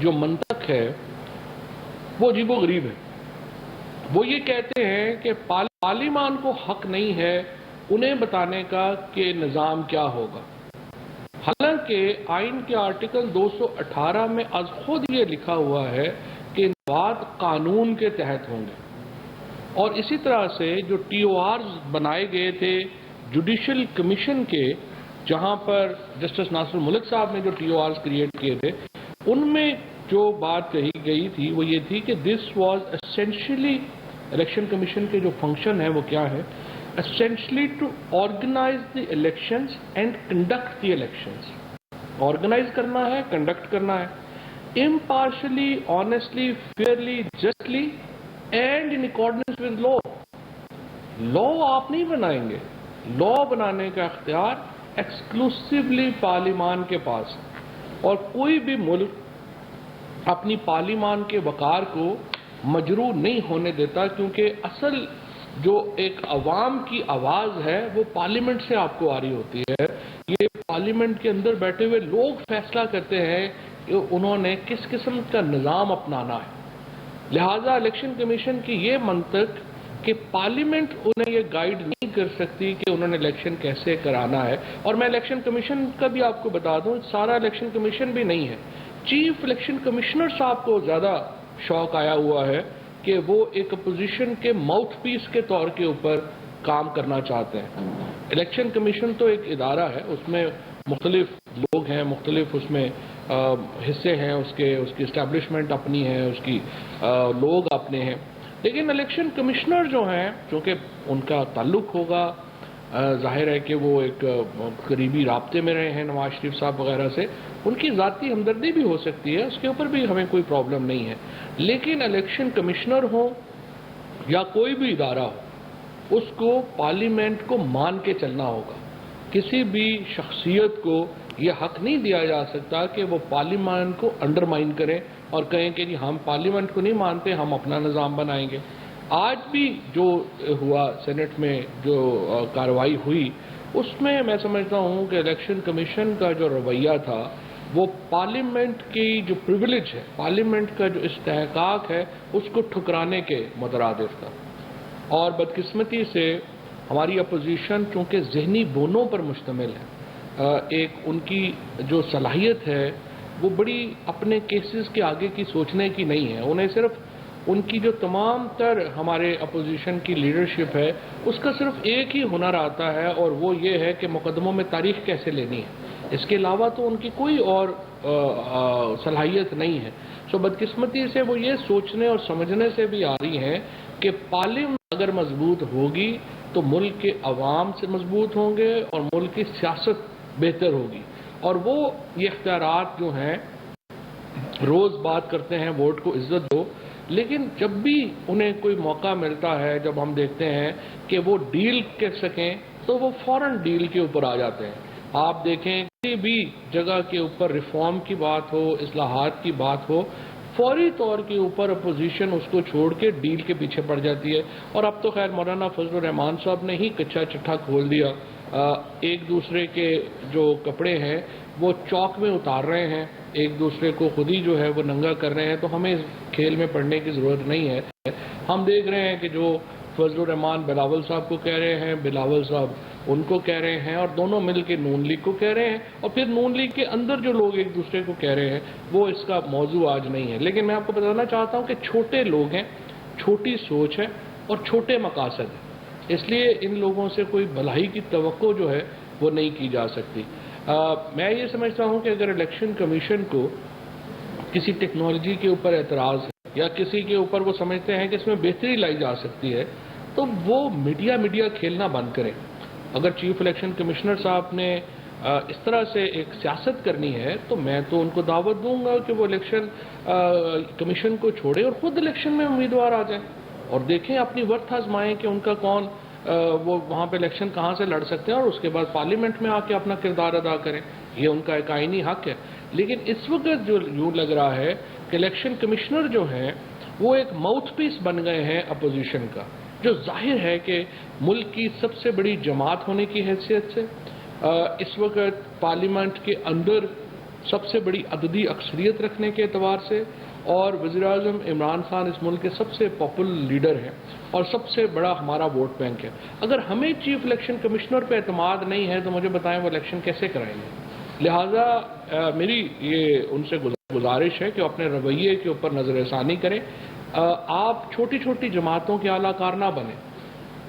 جو منطق ہے وہ عجیب و غریب ہے. وہ یہ کہتے ہیں کہ پارلیمان کو حق نہیں ہے انہیں بتانے کا کہ نظام کیا ہوگا، حالانکہ آئین کے آرٹیکل 218 میں از خود یہ لکھا ہوا ہے کہ انتخابات قانون کے تحت ہوں گے. اور اسی طرح سے جو ٹی او آرز بنائے گئے تھے جوڈیشل کمیشن کے، جہاں پر جسٹس ناصر الملک صاحب نے جو ٹی او آرز کریٹ کیے تھے، ان میں جو بات کہی گئی تھی وہ یہ تھی کہ this was essentially, election commission کے جو فنکشن ہے وہ کیا ہے، essentially to organize the elections and conduct the elections. Organize کرنا ہے، conduct کرنا ہے impartially, honestly, fairly, justly and in accordance with law. law آپ نہیں بنائیں گے، law بنانے کا اختیار exclusively پارلیمان کے پاس ہے، اور کوئی بھی ملک اپنی پارلیمان کے وقار کو مجروح نہیں ہونے دیتا، کیونکہ اصل جو ایک عوام کی آواز ہے وہ پارلیمنٹ سے آپ کو آ رہی ہوتی ہے. یہ پارلیمنٹ کے اندر بیٹھے ہوئے لوگ فیصلہ کرتے ہیں کہ انہوں نے کس قسم کا نظام اپنانا ہے. لہٰذا الیکشن کمیشن کی یہ منطق کہ پارلیمنٹ انہیں یہ گائیڈ نہیں کر سکتی کہ انہوں نے الیکشن کیسے کرانا ہے. اور میں الیکشن کمیشن کا بھی آپ کو بتا دوں، سارا الیکشن کمیشن بھی نہیں ہے، چیف الیکشن کمشنر صاحب کو زیادہ شوق آیا ہوا ہے کہ وہ ایک اپوزیشن کے ماؤتھ پیس کے طور کے اوپر کام کرنا چاہتے ہیں. الیکشن کمیشن تو ایک ادارہ ہے، اس میں مختلف لوگ ہیں، مختلف اس میں حصے ہیں، اس کی اسٹیبلشمنٹ اپنی ہے، اس کی لوگ اپنے ہیں. لیکن الیکشن کمشنر جو ہیں، چونکہ ان کا تعلق ہوگا، ظاہر ہے کہ وہ ایک قریبی رابطے میں رہے ہیں نواز شریف صاحب وغیرہ سے، ان کی ذاتی ہمدردی بھی ہو سکتی ہے، اس کے اوپر بھی ہمیں کوئی پرابلم نہیں ہے. لیکن الیکشن کمشنر ہو یا کوئی بھی ادارہ ہو، اس کو پارلیمنٹ کو مان کے چلنا ہوگا. کسی بھی شخصیت کو یہ حق نہیں دیا جا سکتا کہ وہ پارلیمنٹ کو انڈرمائن کریں اور کہیں کہ جی ہم پارلیمنٹ کو نہیں مانتے، ہم اپنا نظام بنائیں گے. آج بھی جو ہوا سینٹ میں جو کارروائی ہوئی، اس میں میں سمجھتا ہوں کہ الیکشن کمیشن کا جو رویہ تھا وہ پارلیمنٹ کی جو پریویلیج ہے، پارلیمنٹ کا جو استحقاق ہے، اس کو ٹھکرانے کے مترادف تھا. اور بدقسمتی سے ہماری اپوزیشن چونکہ ذہنی بونوں پر مشتمل ہے، ایک ان کی جو صلاحیت ہے وہ بڑی اپنے کیسز کے آگے کی سوچنے کی نہیں ہے. انہیں صرف ان کی جو تمام تر ہمارے اپوزیشن کی لیڈرشپ ہے، اس کا صرف ایک ہی ہنر آتا ہے، اور وہ یہ ہے کہ مقدموں میں تاریخ کیسے لینی ہے. اس کے علاوہ تو ان کی کوئی اور صلاحیت نہیں ہے. سو بدقسمتی سے وہ یہ سوچنے اور سمجھنے سے بھی آ رہی ہیں کہ پارلیمنٹ اگر مضبوط ہوگی تو ملک کے عوام سے مضبوط ہوں گے اور ملک کی سیاست بہتر ہوگی. اور وہ یہ اختیارات جو ہیں، روز بات کرتے ہیں ووٹ کو عزت دو، لیکن جب بھی انہیں کوئی موقع ملتا ہے، جب ہم دیکھتے ہیں کہ وہ ڈیل کر سکیں تو وہ فوراً ڈیل کے اوپر آ جاتے ہیں. آپ دیکھیں کسی بھی جگہ کے اوپر ریفارم کی بات ہو، اصلاحات کی بات ہو، فوری طور کے اوپر اپوزیشن اس کو چھوڑ کے ڈیل کے پیچھے پڑ جاتی ہے. اور اب تو خیر مولانا فضل الرحمان صاحب نے ہی کچا چٹھا کھول دیا. ایک دوسرے کے جو کپڑے ہیں وہ چوک میں اتار رہے ہیں، ایک دوسرے کو خود ہی جو ہے وہ ننگا کر رہے ہیں. تو ہمیں اس کھیل میں پڑنے کی ضرورت نہیں ہے. ہم دیکھ رہے ہیں کہ جو فضل الرحمان بلاول صاحب کو کہہ رہے ہیں، بلاول صاحب ان کو کہہ رہے ہیں، اور دونوں مل کے نون لیگ کو کہہ رہے ہیں، اور پھر نون لیگ کے اندر جو لوگ ایک دوسرے کو کہہ رہے ہیں وہ اس کا موضوع آج نہیں ہے. لیکن میں آپ کو بتانا چاہتا ہوں کہ چھوٹے لوگ ہیں، چھوٹی سوچ ہے اور چھوٹے مقاصد ہیں، اس لیے ان لوگوں سے کوئی بھلائی کی توقع جو ہے وہ نہیں کی جا سکتی. میں یہ سمجھتا ہوں کہ اگر الیکشن کمیشن کو کسی ٹیکنالوجی کے اوپر اعتراض ہے یا کسی کے اوپر وہ سمجھتے ہیں کہ اس میں بہتری لائی جا سکتی ہے، تو وہ میڈیا کھیلنا بند کریں. اگر چیف الیکشن کمشنر صاحب نے اس طرح سے ایک سیاست کرنی ہے تو میں تو ان کو دعوت دوں گا کہ وہ الیکشن کمیشن کو چھوڑے اور خود الیکشن میں امیدوار آ جائیں اور دیکھیں، اپنی وقت آزمائیں کہ ان کا کون وہ وہاں پہ الیکشن کہاں سے لڑ سکتے ہیں، اور اس کے بعد پارلیمنٹ میں آ کے اپنا کردار ادا کریں. یہ ان کا ایک آئینی حق ہے. لیکن اس وقت جو یوں لگ رہا ہے کہ الیکشن کمشنر جو ہیں وہ ایک ماؤتھ پیس بن گئے ہیں اپوزیشن کا، جو ظاہر ہے کہ ملک کی سب سے بڑی جماعت ہونے کی حیثیت سے اس وقت پارلیمنٹ کے اندر سب سے بڑی عددی اکثریت رکھنے کے اعتبار سے، اور وزیر اعظم عمران خان اس ملک کے سب سے پاپولر لیڈر ہیں اور سب سے بڑا ہمارا ووٹ بینک ہے۔ اگر ہمیں چیف الیکشن کمشنر پہ اعتماد نہیں ہے تو مجھے بتائیں وہ الیکشن کیسے کرائیں گے؟ لہٰذا میری یہ ان سے گزارش ہے کہ اپنے رویے کے اوپر نظر ثانی کریں۔ آپ چھوٹی چھوٹی جماعتوں کے اعلیٰ کار نہ بنیں،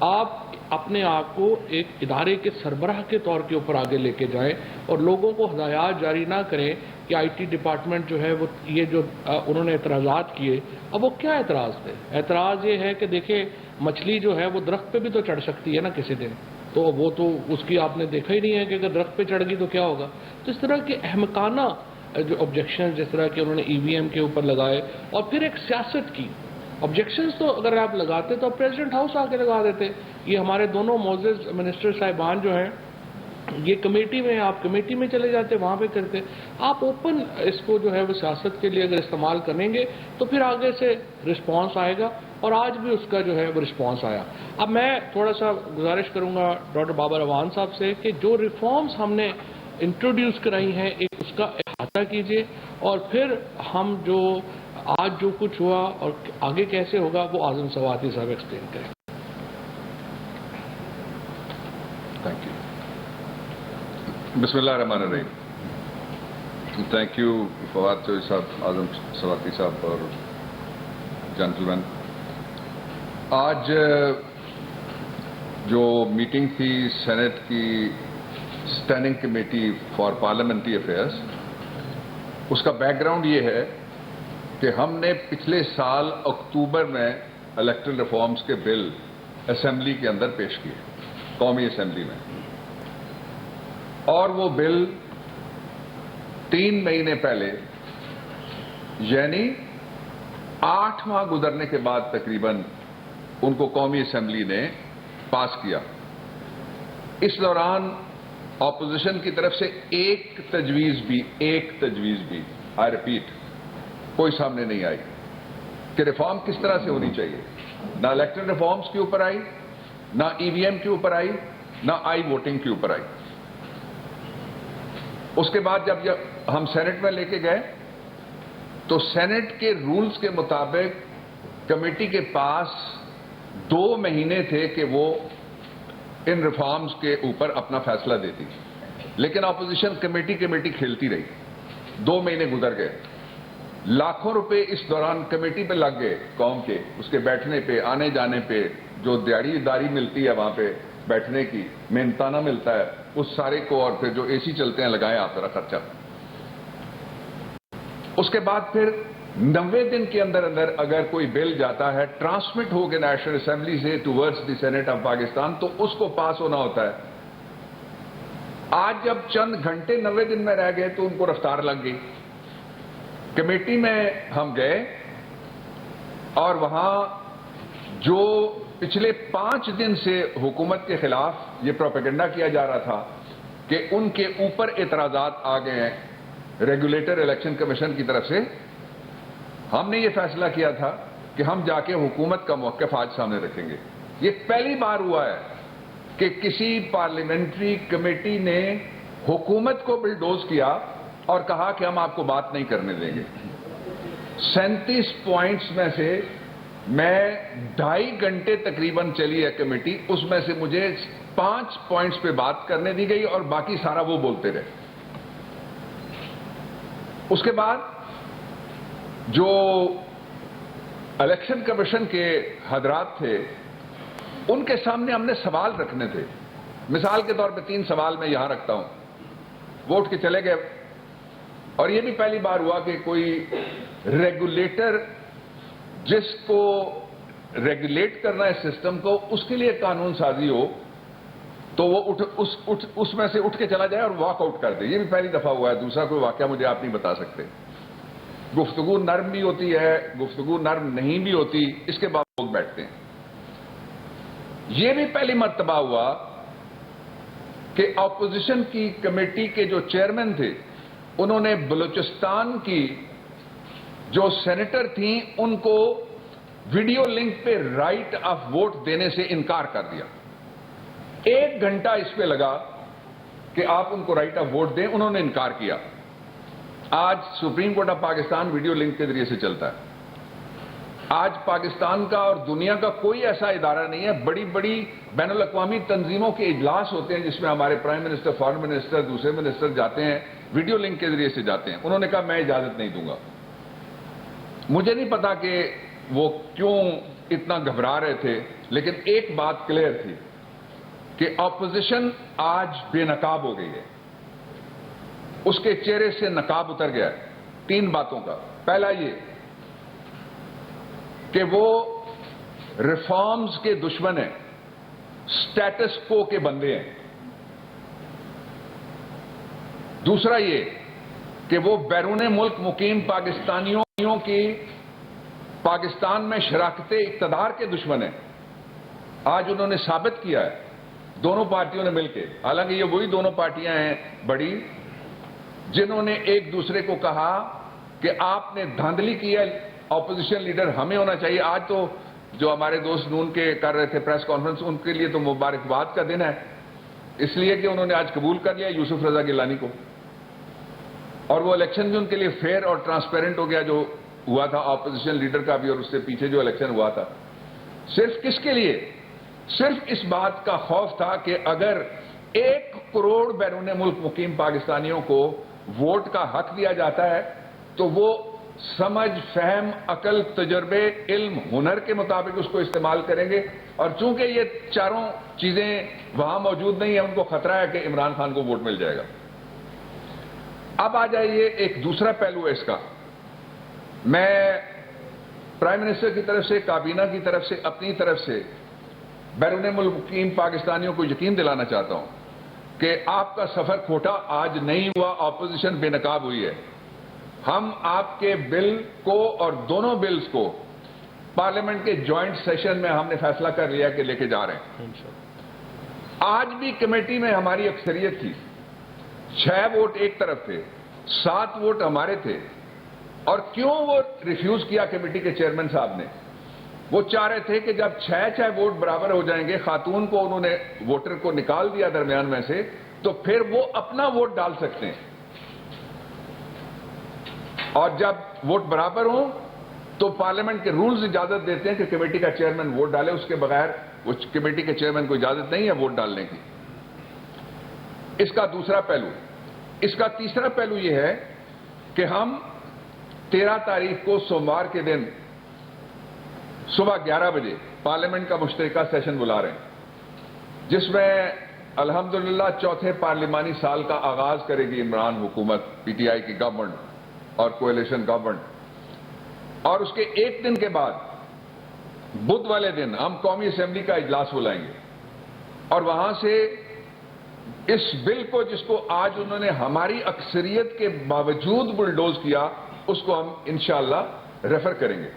آپ اپنے آپ کو ایک ادارے کے سربراہ کے طور کے اوپر آگے لے کے جائیں اور لوگوں کو ہدایات جاری نہ کریں کہ آئی ٹی ڈپارٹمنٹ جو ہے وہ یہ جو انہوں نے اعتراضات کیے، اب وہ کیا اعتراض تھے؟ اعتراض یہ ہے کہ دیکھیں مچھلی جو ہے وہ درخت پہ بھی تو چڑھ سکتی ہے نا کسی دن، تو وہ تو اس کی آپ نے دیکھا ہی نہیں ہے کہ اگر درخت پہ چڑھ گئی تو کیا ہوگا۔ تو اس طرح کے احمقانہ جو آبجیکشن جس طرح کہ انہوں نے ای وی ایم کے اوپر لگائے، اور پھر ایک سیاست کی آبجیکشنز تو اگر آپ لگاتے تو پریزیڈنٹ ہاؤس آ کے لگا دیتے۔ یہ ہمارے دونوں معزز منسٹر صاحبان جو ہیں یہ کمیٹی میں، آپ کمیٹی میں چلے جاتے وہاں پہ کرتے۔ آپ اوپن اس کو جو ہے وہ سیاست کے لیے اگر استعمال کریں گے تو پھر آگے سے رسپانس آئے گا، اور آج بھی اس کا جو ہے وہ رسپانس آیا۔ اب میں تھوڑا سا گزارش کروں گا ڈاکٹر بابر اعوان صاحب سے کہ جو ریفارمز ہم نے انٹروڈیوس کرائی ہیں ایک اس کا احاطہ کیجئے، اور پھر ہم جو آج جو کچھ ہوا اور آگے کیسے ہوگا وہ اعظم سواتی صاحب ایکسپلین کریں۔ Thank you. Bismillah ar-Rahman ar-Rahim. Thank you Fawad Chowdhury Sahab, Azam Sawati Sahab اور جینٹلمین۔ آج جو میٹنگ تھی سینٹ کی standing committee for parliamentary affairs, اس کا بیک گراؤنڈ یہ ہے کہ ہم نے پچھلے سال اکتوبر میں الیکٹرل ریفارمز کے بل اسمبلی کے اندر پیش کیے، قومی اسمبلی میں، اور وہ بل 3 مہینے پہلے یعنی 8 ماہ گزرنے کے بعد تقریباً ان کو قومی اسمبلی نے پاس کیا۔ اس دوران اپوزیشن کی طرف سے ایک تجویز بھی آئی ریپیٹ کوئی سامنے نہیں آئی کہ ریفارم کس طرح سے ہونی چاہیے۔ نہ الیکٹرل ریفارمز کے اوپر آئی، نہ ای وی ایم کے اوپر آئی، نہ آئی ووٹنگ کے اوپر آئی۔ اس کے بعد جب ہم سینٹ میں لے کے گئے تو سینٹ کے رولز کے مطابق کمیٹی کے پاس 2 مہینے تھے کہ وہ ان ریفارمز کے اوپر اپنا فیصلہ دیتی، لیکن اپوزیشن کمیٹی کھیلتی رہی۔ 2 مہینے گزر گئے، لاکھوں روپے اس دوران کمیٹی پہ لگ گئے قوم کے، اس کے بیٹھنے پہ، آنے جانے پہ، جو دیہڑی داری ملتی ہے وہاں پہ بیٹھنے کی، محنتانہ ملتا ہے اس سارے کو، اور پھر جو اے سی چلتے ہیں لگائیں آپ ذرا خرچہ۔ اس کے بعد پھر 90 دن کے اندر اگر کوئی بل جاتا ہے ٹرانسمٹ ہو کے نیشنل اسمبلی سے towards the senate of Pakistan تو اس کو پاس ہونا ہوتا ہے۔ آج جب چند گھنٹے 90 دن میں رہ گئے تو ان کو رفتار لگ گئی۔ کمیٹی میں ہم گئے اور وہاں جو پچھلے 5 دن سے حکومت کے خلاف یہ پروپیگنڈا کیا جا رہا تھا کہ ان کے اوپر اعتراضات آ گئے ہیں ریگولیٹر الیکشن کمیشن کی طرف سے، ہم نے یہ فیصلہ کیا تھا کہ ہم جا کے حکومت کا موقف آج سامنے رکھیں گے۔ یہ پہلی بار ہوا ہے کہ کسی پارلیمنٹری کمیٹی نے حکومت کو بلڈوز کیا اور کہا کہ ہم آپ کو بات نہیں کرنے دیں گے۔ 37 پوائنٹس میں سے میں 2.5 گھنٹے تقریباً چلی ہے کمیٹی، اس میں سے مجھے 5 پوائنٹس پہ بات کرنے دی گئی اور باقی سارا وہ بولتے رہے۔ اس کے بعد جو الیکشن کمیشن کے حضرات تھے ان کے سامنے ہم نے سوال رکھنے تھے۔ مثال کے طور پہ 3 سوال میں یہاں رکھتا ہوں۔ وہ اٹھ کے چلے گئے، اور یہ بھی پہلی بار ہوا کہ کوئی ریگولیٹر جس کو ریگولیٹ کرنا ہے سسٹم کو، اس کے لیے قانون سازی ہو تو وہ اس میں سے اٹھ کے چلا جائے اور واک آؤٹ کر دے۔ یہ بھی پہلی دفعہ ہوا ہے۔ دوسرا کوئی واقعہ مجھے آپ نہیں بتا سکتے۔ گفتگو نرم بھی ہوتی ہے، گفتگو نرم نہیں بھی ہوتی، اس کے بعد لوگ بیٹھتے ہیں۔ یہ بھی پہلی مرتبہ ہوا کہ اپوزیشن کی کمیٹی کے جو چیئرمین تھے انہوں نے بلوچستان کی جو سینیٹر تھیں ان کو ویڈیو لنک پہ رائٹ آف ووٹ دینے سے انکار کر دیا۔ 1 گھنٹہ اس پہ لگا کہ آپ ان کو رائٹ آف ووٹ دیں، انہوں نے انکار کیا۔ آج supreme court of Pakistan video link کے ذریعے سے چلتا ہے. آج پاکستان کا اور دنیا کا کوئی ایسا ادارہ نہیں ہے. بڑی بڑی بین الاقوامی تنظیموں کے اجلاس ہوتے ہیں جس میں ہمارے پرائم منسٹر، فارن منسٹر، دوسرے منسٹر جاتے ہیں، ویڈیو لنک کے ذریعے سے جاتے ہیں. انہوں نے کہا میں اجازت نہیں دوں گا. مجھے نہیں پتا کہ وہ کیوں اتنا گھبرا رہے تھے، لیکن ایک بات کلیئر تھی کہ اپوزیشن آج بے نقاب ہو گئی ہے. اس کے چہرے سے نقاب اتر گیا ہے 3 باتوں کا. پہلا یہ کہ وہ ریفارمز کے دشمن ہیں، سٹیٹس کو کے بندے ہیں. دوسرا یہ کہ وہ بیرون ملک مقیم پاکستانیوں کی پاکستان میں شراکت اقتدار کے دشمن ہیں. آج انہوں نے ثابت کیا ہے دونوں پارٹیوں نے مل کے، حالانکہ یہ وہی دونوں پارٹیاں ہیں بڑی جنہوں نے ایک دوسرے کو کہا کہ آپ نے دھاندلی کی ہے، اپوزیشن لیڈر ہمیں ہونا چاہیے. آج تو جو ہمارے دوست نون کے کر رہے تھے پریس کانفرنس، ان کے لیے تو مبارکباد کا دن ہے، اس لیے کہ انہوں نے آج قبول کر لیا یوسف رضا گیلانی کو، اور وہ الیکشن بھی ان کے لیے فیئر اور ٹرانسپیرنٹ ہو گیا جو ہوا تھا اپوزیشن لیڈر کا بھی اور اس سے پیچھے جو الیکشن ہوا تھا. صرف کس کے لیے؟ صرف اس بات کا خوف تھا کہ اگر 1 کروڑ بیرون ملک مقیم پاکستانیوں کو ووٹ کا حق دیا جاتا ہے تو وہ سمجھ، فہم، عقل، تجربے، علم، ہنر کے مطابق اس کو استعمال کریں گے. اور چونکہ یہ چاروں چیزیں وہاں موجود نہیں ہیں، ان کو خطرہ ہے کہ عمران خان کو ووٹ مل جائے گا. اب آ جائیے ایک دوسرا پہلو ہے اس کا. میں پرائم منسٹر کی طرف سے، کابینہ کی طرف سے، اپنی طرف سے بیرون ملک مقیم پاکستانیوں کو یقین دلانا چاہتا ہوں کہ آپ کا سفر کھوٹا آج نہیں ہوا. اپوزیشن بے نقاب ہوئی ہے. ہم آپ کے بل کو اور دونوں بلز کو پارلیمنٹ کے جوائنٹ سیشن میں ہم نے فیصلہ کر لیا کہ لے کے جا رہے ہیں. آج بھی کمیٹی میں ہماری اکثریت تھی، 6 ووٹ ایک طرف تھے، 7 ووٹ ہمارے تھے. اور کیوں وہ ریفیوز کیا کمیٹی کے چیئرمین صاحب نے؟ وہ چاہ رہے تھے کہ جب 6 ووٹ برابر ہو جائیں گے، خاتون کو انہوں نے ووٹر کو نکال دیا درمیان میں سے، تو پھر وہ اپنا ووٹ ڈال سکتے ہیں. اور جب ووٹ برابر ہوں تو پارلیمنٹ کے رولز اجازت دیتے ہیں کہ کمیٹی کا چیئرمین ووٹ ڈالے. اس کے بغیر وہ کمیٹی کے چیئرمین کو اجازت نہیں ہے ووٹ ڈالنے کی. اس کا دوسرا پہلو. اس کا تیسرا پہلو یہ ہے کہ ہم 13 تاریخ کو سوموار کے دن صبح 11 بجے پارلیمنٹ کا مشترکہ سیشن بلا رہے ہیں، جس میں الحمدللہ 4تھے پارلیمانی سال کا آغاز کرے گی عمران حکومت، پی ٹی آئی کی گورنمنٹ اور کولیشن گورنمنٹ. اور اس کے 1 دن کے بعد بدھ والے دن ہم قومی اسمبلی کا اجلاس بلائیں گے، اور وہاں سے اس بل کو، جس کو آج انہوں نے ہماری اکثریت کے باوجود بلڈوز کیا، اس کو ہم انشاءاللہ ریفر کریں گے.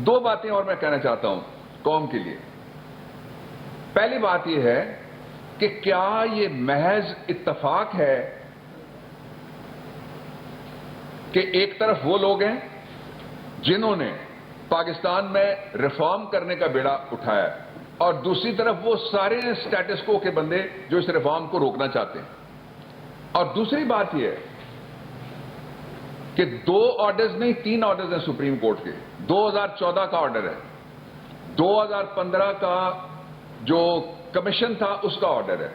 2 باتیں اور میں کہنا چاہتا ہوں قوم کے لیے. پہلی بات یہ ہے کہ کیا یہ محض اتفاق ہے کہ ایک طرف وہ لوگ ہیں جنہوں نے پاکستان میں ریفارم کرنے کا بیڑا اٹھایا ہے، اور دوسری طرف وہ سارے سٹیٹس کو کے بندے جو اس ریفارم کو روکنا چاہتے ہیں. اور دوسری بات یہ ہے کہ 2 آرڈرز نہیں، 3 آرڈرز ہیں سپریم کورٹ کے. 2014 کا آرڈر ہے، 2015 کا جو کمیشن تھا اس کا آرڈر ہے،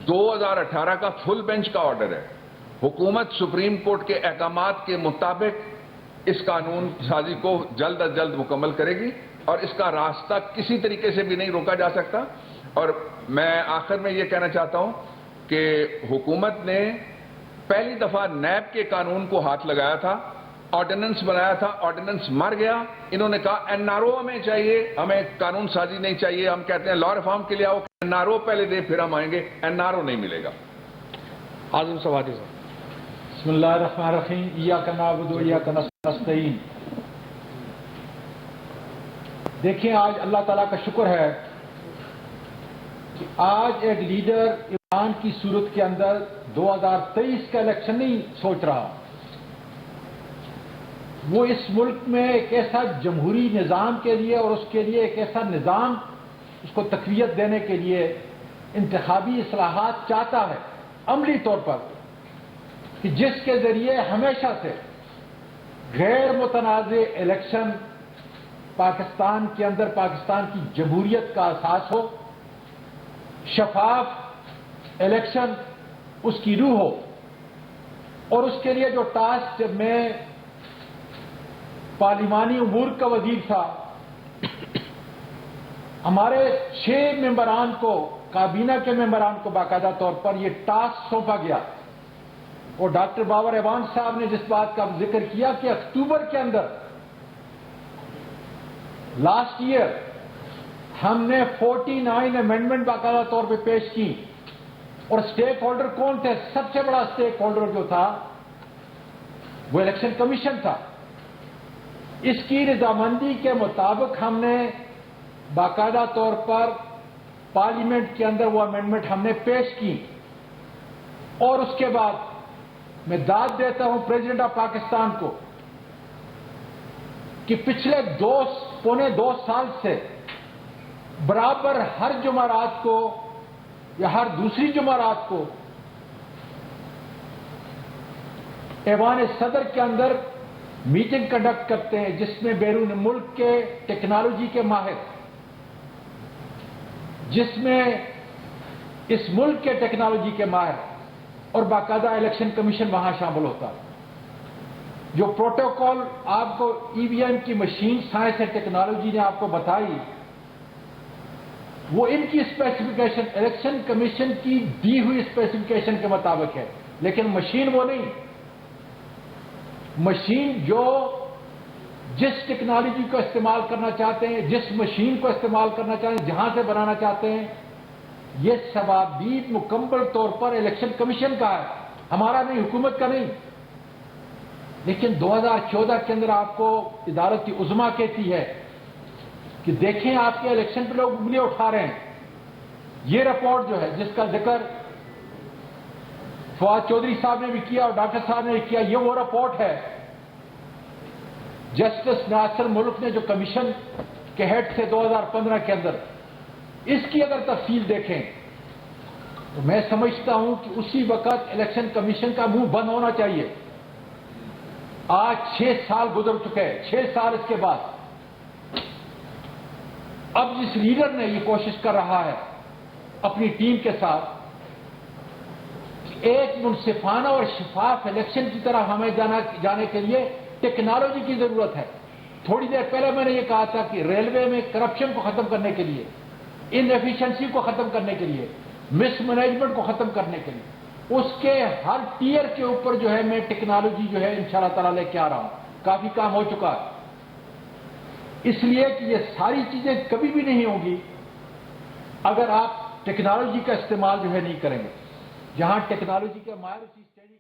2018 کا فل بینچ کا آرڈر ہے. حکومت سپریم کورٹ کے احکامات کے مطابق اس قانون سازی کو جلد از جلد مکمل کرے گی، اور اس کا راستہ کسی طریقے سے بھی نہیں روکا جا سکتا. اور میں آخر میں یہ کہنا چاہتا ہوں کہ حکومت نے پہلی دفعہ نیب کے قانون کو ہاتھ لگایا تھا، آرڈیننس بنایا تھا، آرڈیننس مر گیا. انہوں نے کہا این آر او ہمیں چاہیے، ہمیں قانون سازی نہیں چاہیے. ہم کہتے ہیں لا ریفارم کے لیے آؤ، این آر او پہلے دے پھر ہم آئیں گے. این آر او نہیں ملے گا. عاظم سوادی صاحب. بسم اللہ الرحمن الرحیم. ایاک نعبد و ایاک نستعین. دیکھیں، آج اللہ تعالیٰ کا شکر ہے کہ آج ایک لیڈر عمران کی صورت کے اندر 2023 کا الیکشن نہیں سوچ رہا. وہ اس ملک میں ایک ایسا جمہوری نظام کے لیے اور اس کے لیے ایک ایسا نظام اس کو تقویت دینے کے لیے انتخابی اصلاحات چاہتا ہے عملی طور پر. کہ جس کے ذریعے ہمیشہ سے غیر متنازع الیکشن پاکستان کے اندر پاکستان کی جمہوریت کا اساس ہو، شفاف الیکشن اس کی روح ہو. اور اس کے لیے جو ٹاسک جب میں پارلیمانی امور کا وزیر تھا، ہمارے 6 ممبران کو، کابینہ کے ممبران کو باقاعدہ طور پر یہ ٹاسک سونپا گیا. اور ڈاکٹر بابر ایوان صاحب نے جس بات کا ذکر کیا کہ اکتوبر کے اندر لاسٹ ایئر ہم نے 49 امینڈمنٹ باقاعدہ طور پہ پیش کی. اور اسٹیک ہولڈر کون تھے؟ سب سے بڑا اسٹیک ہولڈر جو تھا وہ الیکشن کمیشن تھا. اس کی رضامندی کے مطابق ہم نے باقاعدہ طور پر پارلیمنٹ کے اندر وہ امینڈمنٹ ہم نے پیش کی. اور اس کے بعد میں داد دیتا ہوں پریزیڈنٹ آف پاکستان کو کہ پچھلے پونے 2 سال سے برابر ہر جمعرات کو یا ہر دوسری جمعرات کو ایوان صدر کے اندر میٹنگ کنڈکٹ کرتے ہیں، جس میں بیرون ملک کے ٹیکنالوجی کے ماہر، جس میں اس ملک کے ٹیکنالوجی کے ماہر اور باقاعدہ الیکشن کمیشن وہاں شامل ہوتا. جو پروٹوکول آپ کو ای وی ایم کی مشین سائنس اینڈ ٹیکنالوجی نے آپ کو بتائی، وہ ان کی اسپیسیفکیشن الیکشن کمیشن کی دی ہوئی اسپیسیفکیشن کے مطابق ہے، لیکن مشین وہ نہیں. مشین جو جس ٹیکنالوجی کو استعمال کرنا چاہتے ہیں، جس مشین کو استعمال کرنا چاہتے ہیں، جہاں سے بنانا چاہتے ہیں، یہ ثوابدید مکمل طور پر الیکشن کمیشن کا ہے، ہمارا نہیں، حکومت کا نہیں. لیکن 2014 کے اندر آپ کو ادارت عظمیٰ کہتی ہے کہ دیکھیں آپ کے الیکشن پہ لوگ انگلیاں اٹھا رہے ہیں. یہ رپورٹ جو ہے جس کا ذکر فواد چودھری صاحب نے بھی کیا اور ڈاکٹر صاحب نے بھی کیا، یہ وہ رپورٹ ہے جسٹس ناصر ملک نے جو کمیشن کے ہیڈ سے 2015 کے اندر، اس کی اگر تفصیل دیکھیں تو میں سمجھتا ہوں کہ اسی وقت الیکشن کمیشن کا منہ بند ہونا چاہیے. آج 6 سال گزر چکے ہیں، 6 سال اس کے بعد اب جس لیڈر نے یہ کوشش کر رہا ہے اپنی ٹیم کے ساتھ ایک منصفانہ اور شفاف الیکشن کی طرح ہمیں جانے کے لیے ٹیکنالوجی کی ضرورت ہے. تھوڑی دیر پہلے میں نے یہ کہا تھا کہ ریلوے میں کرپشن کو ختم کرنے کے لیے، ان ایفیشنسی کو ختم کرنے کے لیے، مس مینجمنٹ کو ختم کرنے کے لیے، اس کے ہر ٹیئر کے اوپر جو ہے میں ٹیکنالوجی جو ہے انشاءاللہ تعالی لے کے آ رہا ہوں. کافی کام ہو چکا ہے. اس لیے کہ یہ ساری چیزیں کبھی بھی نہیں ہوں گی اگر آپ ٹیکنالوجی کا استعمال جو ہے نہیں کریں گے. جہاں ٹیکنالوجی کے ماہر اسی اسٹینڈنگ